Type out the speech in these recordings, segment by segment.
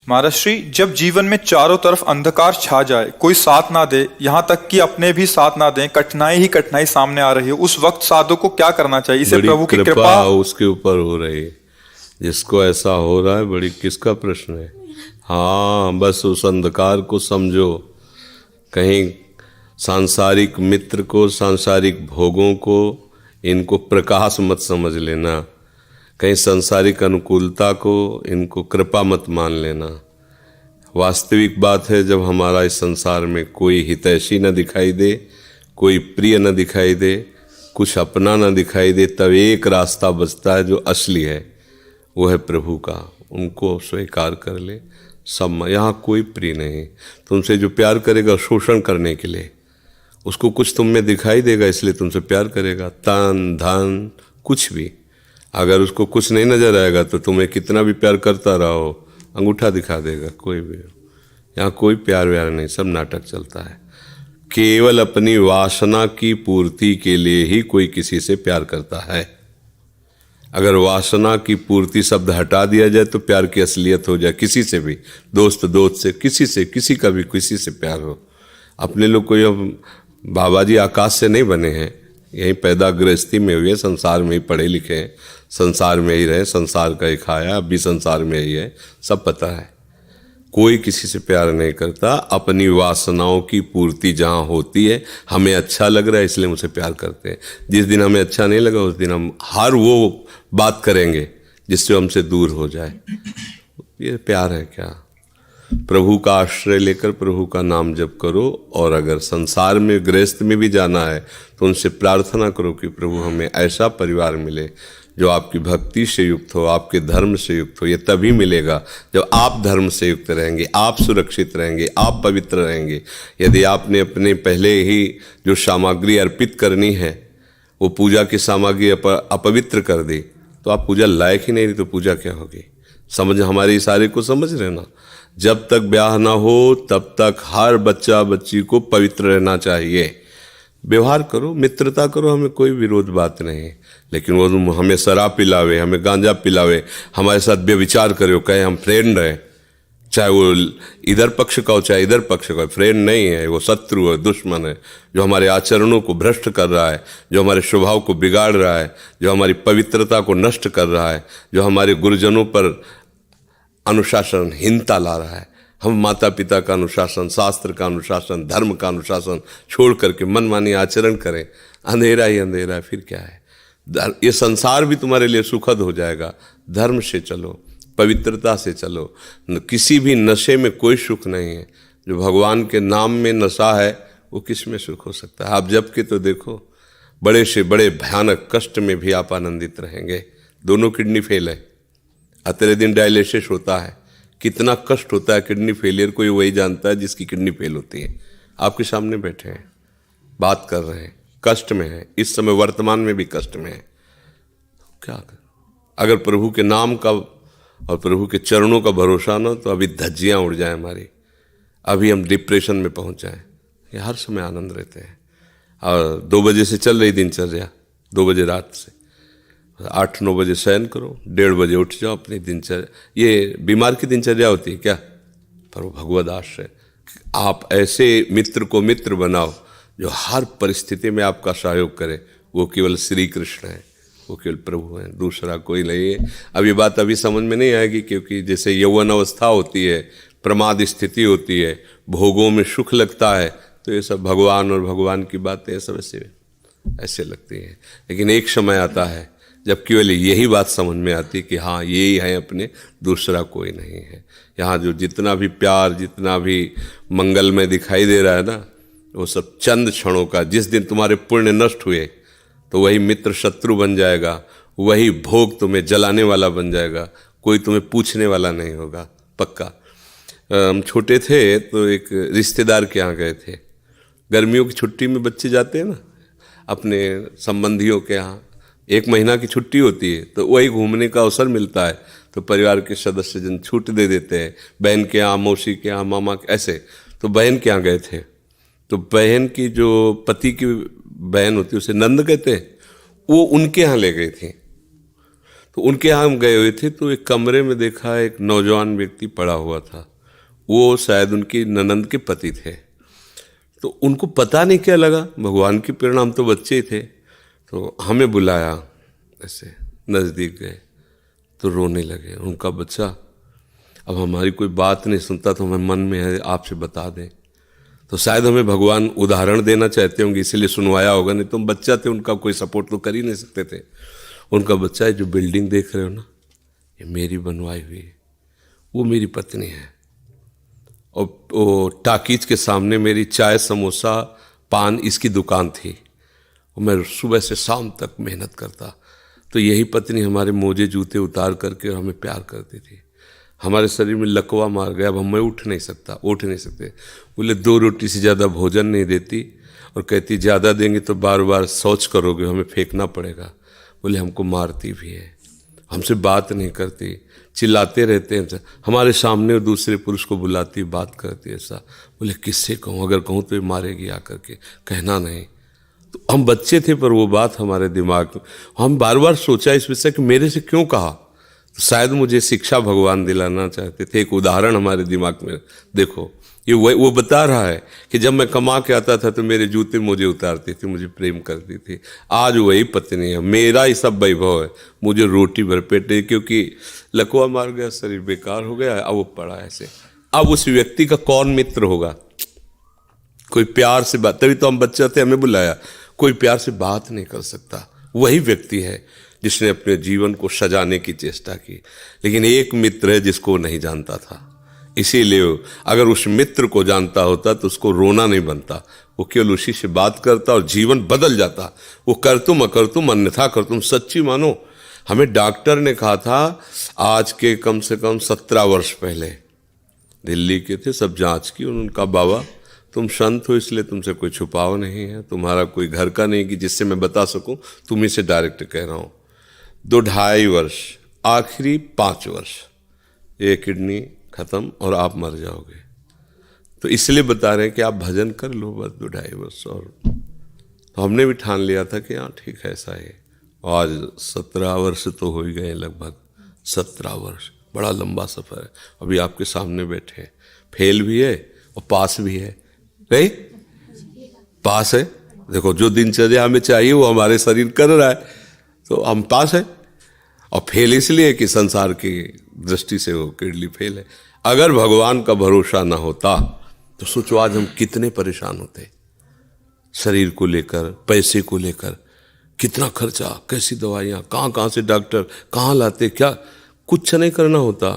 महाराष्ट्री, जब जीवन में चारों तरफ अंधकार छा जाए, कोई साथ ना दे, यहाँ तक कि अपने भी साथ ना दें, कठिनाई ही कठिनाई सामने आ रही हो, उस वक्त साधु को क्या करना चाहिए? इसे बड़ी प्रभु की कृपा उसके ऊपर हो रही है। जिसको ऐसा हो रहा है, बड़ी किसका प्रश्न है। हाँ, बस उस अंधकार को समझो। कहीं सांसारिक मित्र को, सांसारिक भोगों को, इनको प्रकाश मत समझ लेना। कहीं सांसारिक अनुकूलता को, इनको कृपा मत मान लेना। वास्तविक बात है, जब हमारा इस संसार में कोई हितैषी न दिखाई दे, कोई प्रिय न दिखाई दे, कुछ अपना न दिखाई दे, तब एक रास्ता बचता है जो असली है, वो है प्रभु का। उनको स्वीकार कर ले। सब यहाँ कोई प्रिय नहीं। तुमसे जो प्यार करेगा शोषण करने के लिए, उसको कुछ तुम में दिखाई देगा, इसलिए तुमसे प्यार करेगा। तन धन कुछ भी, अगर उसको कुछ नहीं नजर आएगा तो तुम्हें कितना भी प्यार करता रहो, अंगूठा दिखा देगा। कोई भी, यहाँ कोई प्यार व्यार नहीं, सब नाटक चलता है। केवल अपनी वासना की पूर्ति के लिए ही कोई किसी से प्यार करता है। अगर वासना की पूर्ति शब्द हटा दिया जाए तो प्यार की असलियत हो जाए। किसी से भी, दोस्त दोस्त से, किसी से, किसी का भी किसी से प्यार हो। अपने लोग कोई बाबा जी आकाश से नहीं बने हैं, यहीं पैदा गृहस्थी में हुए, संसार में ही पढ़े लिखे हैं, संसार में ही रहे, संसार का ही खाया, अब भी संसार में ही है, सब पता है। कोई किसी से प्यार नहीं करता। अपनी वासनाओं की पूर्ति जहाँ होती है, हमें अच्छा लग रहा है इसलिए मुझसे प्यार करते हैं। जिस दिन हमें अच्छा नहीं लगा, उस दिन हम हर वो बात करेंगे जिससे हमसे दूर हो जाए। ये प्यार है क्या? प्रभु का आश्रय लेकर प्रभु का नाम जप करो। और अगर संसार में गृहस्थ में भी जाना है तो उनसे प्रार्थना करो कि प्रभु हमें ऐसा परिवार मिले जो आपकी भक्ति से युक्त हो, आपके धर्म से युक्त हो। ये तभी मिलेगा जब आप धर्म से युक्त रहेंगे, आप सुरक्षित रहेंगे, आप पवित्र रहेंगे। यदि आपने अपने पहले ही जो सामग्री अर्पित करनी है, वो पूजा की सामग्री अपवित्र कर दी, तो आप पूजा लायक ही नहीं रही, तो पूजा क्या होगी? समझ, हमारे इशारे को समझ रहे ना। जब तक ब्याह ना हो तब तक हर बच्चा बच्ची को पवित्र रहना चाहिए। व्यवहार करो, मित्रता करो, हमें कोई विरोध बात नहीं। लेकिन वो हमें शराब पिलावे, हमें गांजा पिलावे, हमारे साथ व्यभिचार करे, कहे हम फ्रेंड हैं, चाहे वो इधर पक्ष का हो चाहे इधर पक्ष का हो, फ्रेंड नहीं है, वो शत्रु है, दुश्मन है, जो हमारे आचरणों को भ्रष्ट कर रहा है, जो हमारे स्वभाव को बिगाड़ रहा है, जो हमारी पवित्रता को नष्ट कर रहा है, जो हमारे गुरुजनों पर अनुशासनहीनता ला रहा है। हम माता पिता का अनुशासन, शास्त्र का अनुशासन, धर्म का अनुशासन छोड़ करके मनमानी आचरण करें, अंधेरा ही अंधेरा है, फिर क्या है? ये संसार भी तुम्हारे लिए सुखद हो जाएगा। धर्म से चलो, पवित्रता से चलो। किसी भी नशे में कोई सुख नहीं है। जो भगवान के नाम में नशा है, वो किस में सुख हो सकता है? आप जब के तो देखो, बड़े से बड़े भयानक कष्ट में भी आप आनंदित रहेंगे। दोनों किडनी फेल है, अगले दिन डायलिसिस होता है। कितना कष्ट होता है किडनी फेलियर, कोई वही जानता है जिसकी किडनी फेल होती है। आपके सामने बैठे हैं, बात कर रहे हैं, कष्ट में है, इस समय वर्तमान में भी कष्ट में है। क्या कर? अगर प्रभु के नाम का और प्रभु के चरणों का भरोसा ना, तो अभी धज्जियां उड़ जाए हमारी, अभी हम डिप्रेशन में पहुंच जाएं। ये हर समय आनंद रहते हैं। और 2 बजे से चल रही दिनचर्या, 2 बजे रात से 8-9 बजे शयन करो, 1:30 बजे उठ जाओ अपनी दिनचर्या। ये बीमार की दिनचर्या होती है क्या? पर वो भगवद आश्रय। आप ऐसे मित्र को मित्र बनाओ जो हर परिस्थिति में आपका सहयोग करे। वो केवल श्री कृष्ण है, वो केवल प्रभु हैं, दूसरा कोई नहीं है। अब ये बात अभी समझ में नहीं आएगी, क्योंकि जैसे यौवन अवस्था होती है, प्रमाद स्थिति होती है, भोगों में सुख लगता है, तो ये सब भगवान और भगवान की बातें सब ऐसे लगती हैं। लेकिन एक समय आता है जब केवल यही बात समझ में आती कि हाँ, यही है अपने, दूसरा कोई नहीं है। यहाँ जो जितना भी प्यार, जितना भी मंगलमय दिखाई दे रहा है ना, वो सब चंद क्षणों का। जिस दिन तुम्हारे पुण्य नष्ट हुए तो वही मित्र शत्रु बन जाएगा, वही भोग तुम्हें जलाने वाला बन जाएगा, कोई तुम्हें पूछने वाला नहीं होगा, पक्का। हम छोटे थे तो एक रिश्तेदार के यहाँ गए थे। गर्मियों की छुट्टी में बच्चे जाते हैं ना अपने संबंधियों के यहाँ, 1 महीना की छुट्टी होती है, तो वही घूमने का अवसर मिलता है, तो परिवार के सदस्य जन छूट दे देते हैं। बहन के यहाँ, मौसी के यहाँ, मामा के, ऐसे। तो बहन के यहाँ गए थे, तो बहन की जो पति की बहन होती है, उसे नंद कहते हैं, वो उनके यहाँ ले गई थी। तो उनके यहाँ हम गए हुए थे, तो एक कमरे में देखा एक नौजवान व्यक्ति पड़ा हुआ था। वो शायद उनकी ननंद के पति थे। तो उनको पता नहीं क्या लगा, भगवान की प्रेरणा, हम तो बच्चे ही थे, तो हमें बुलाया, ऐसे नज़दीक गए तो रोने लगे। उनका बच्चा अब हमारी कोई बात नहीं सुनता, तो हमें मन में है आपसे बता दें। तो शायद हमें भगवान उदाहरण देना चाहते होंगे, इसीलिए सुनवाया होगा, नहीं तो हम बच्चा थे, उनका कोई सपोर्ट तो कर ही नहीं सकते थे। उनका बच्चा है, जो बिल्डिंग देख रहे हो ना, ये मेरी बनवाई हुई है, वो मेरी पत्नी है। और वो टाकीज के सामने मेरी चाय समोसा पान इसकी दुकान थी, और मैं सुबह से शाम तक मेहनत करता। तो यही पत्नी हमारे मोजे जूते उतार करके हमें प्यार करती थी। हमारे शरीर में लकवा मार गया, अब हम उठ नहीं सकते। बोले 2 रोटी से ज़्यादा भोजन नहीं देती, और कहती ज़्यादा देंगे तो बार बार शौच करोगे, हमें फेंकना पड़ेगा। बोले हमको मारती भी है, हमसे बात नहीं करती, चिल्लाते रहते हैं, हमारे सामने दूसरे पुरुष को बुलाती, बात करती ऐसा। बोले किससे कहूँ, अगर कहूँ तो ये मारेगी आकर के, कहना नहीं। तो हम बच्चे थे, पर वो बात हमारे दिमाग में, हम बार बार सोचा इस विषय कि मेरे से क्यों कहा। तो शायद मुझे शिक्षा भगवान दिलाना चाहते थे, एक उदाहरण हमारे दिमाग में। देखो ये वो बता रहा है कि जब मैं कमा के आता था तो मेरे जूते मुझे उतारती थी, मुझे प्रेम करती थी। आज वही पत्नी है, मेरा ही सब वैभव है, मुझे रोटी भर पेट है, क्योंकि लकवा मार गया, शरीर बेकार हो गया, अब वो पड़ा ऐसे। अब उस व्यक्ति का कौन मित्र होगा? कोई प्यार से बात, तभी तो हम बच्चे थे, हमें बुलाया, कोई प्यार से बात नहीं कर सकता। वही व्यक्ति है जिसने अपने जीवन को सजाने की चेष्टा की। लेकिन एक मित्र है जिसको नहीं जानता था, इसीलिए अगर उस मित्र को जानता होता तो उसको रोना नहीं बनता, वो केवल उसी से बात करता और जीवन बदल जाता। वो कर तुम अकर तुम अन्यथा कर तुम, सच्ची मानो। हमें डॉक्टर ने कहा था, आज के कम से कम 17 वर्ष पहले, दिल्ली के थे, सब जांच की, उनका बाबा तुम संत हो इसलिए तुमसे कोई छुपाव नहीं है, तुम्हारा कोई घर का नहीं कि जिससे मैं बता सकूं, तुम ही से डायरेक्ट कह रहा हूं। 2-2.5 वर्ष, आखिरी 5 वर्ष, ये किडनी खत्म और आप मर जाओगे। तो इसलिए बता रहे हैं कि आप भजन कर लो बस 2-2.5 वर्ष। और तो हमने भी ठान लिया था कि हाँ ठीक है, ऐसा है। आज 17 वर्ष तो हो ही गए, लगभग 17 वर्ष, बड़ा लंबा सफर है। अभी आपके सामने बैठे हैं, फेल भी है और पास भी है, नहीं पास है। देखो जो दिनचर्या हमें चाहिए वो हमारे शरीर कर रहा है, तो हम पास है। और फेल इसलिए कि संसार की दृष्टि से वो किडनी फेल है। अगर भगवान का भरोसा ना होता तो सोचो आज हम कितने परेशान होते, शरीर को लेकर, पैसे को लेकर, कितना खर्चा, कैसी दवाइयाँ, कहाँ से डॉक्टर कहाँ लाते, क्या कुछ नहीं करना होता।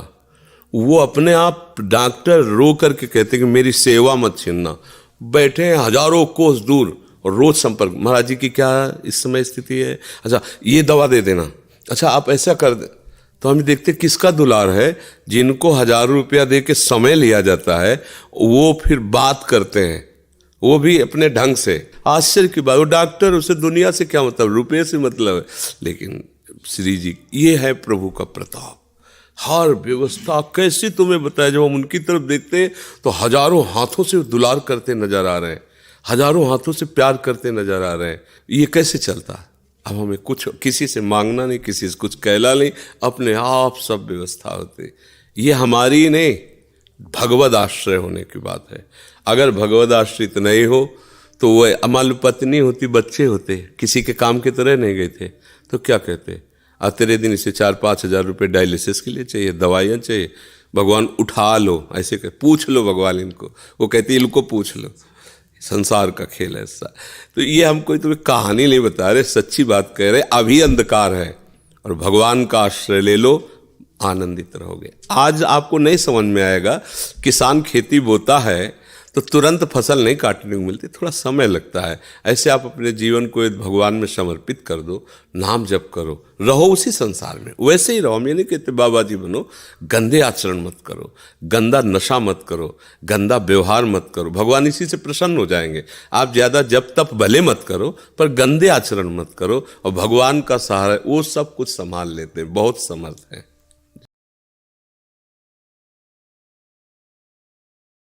वो अपने आप डॉक्टर रो करके कहते कि मेरी सेवा मत छीनना। बैठे हैं हजारों कोस दूर और रोज संपर्क, महाराज जी की क्या इस समय स्थिति है, अच्छा ये दवा दे देना, अच्छा आप ऐसा कर दे। तो हम देखते किसका दुलार है, जिनको हजारों रुपया दे के समय लिया जाता है, वो फिर बात करते हैं, वो भी अपने ढंग से। आश्चर्य की बात, वो डॉक्टर, उसे दुनिया से क्या मतलब, रुपये से मतलब है। लेकिन श्री जी, ये है प्रभु का प्रताप। हर व्यवस्था कैसी तुम्हें बताया, जब हम उनकी तरफ देखते हैं तो हजारों हाथों से दुलार करते नजर आ रहे हैं, हजारों हाथों से प्यार करते नजर आ रहे हैं। ये कैसे चलता है? अब हमें कुछ किसी से मांगना नहीं, किसी से कुछ कहला नहीं, अपने आप सब व्यवस्था होती। ये हमारी नहीं, भगवद आश्रय होने की बात है। अगर भगवद आश्रित नहीं हो तो वह अमाल पत्नी होती, बच्चे होते, किसी के काम की तरह नहीं गए थे, तो क्या कहते, तेरे दिन इसे 4-5 हज़ार रुपये डायलिसिस के लिए चाहिए, दवाइयाँ चाहिए, भगवान उठा लो, ऐसे कह, पूछ लो भगवान इनको, वो कहती इनको पूछ लो। संसार का खेल है ऐसा। तो ये हम कोई तुम्हें कहानी नहीं बता रहे, सच्ची बात कह रहे। अभी अंधकार है और भगवान का आश्रय ले लो, आनंदित रहोगे। आज आपको नहीं समझ में आएगा, किसान खेती बोता है तो तुरंत फसल नहीं काटने को मिलती, थोड़ा समय लगता है। ऐसे आप अपने जीवन को भगवान में समर्पित कर दो, नाम जप करो, रहो उसी संसार में, वैसे ही रहो। हम ये नहीं कहते बाबा जी बनो, गंदे आचरण मत करो, गंदा नशा मत करो, गंदा व्यवहार मत करो, भगवान इसी से प्रसन्न हो जाएंगे। आप ज़्यादा जप तप भले मत करो, पर गंदे आचरण मत करो, और भगवान का सहारा वो सब कुछ संभाल लेते हैं, बहुत समर्थ हैं।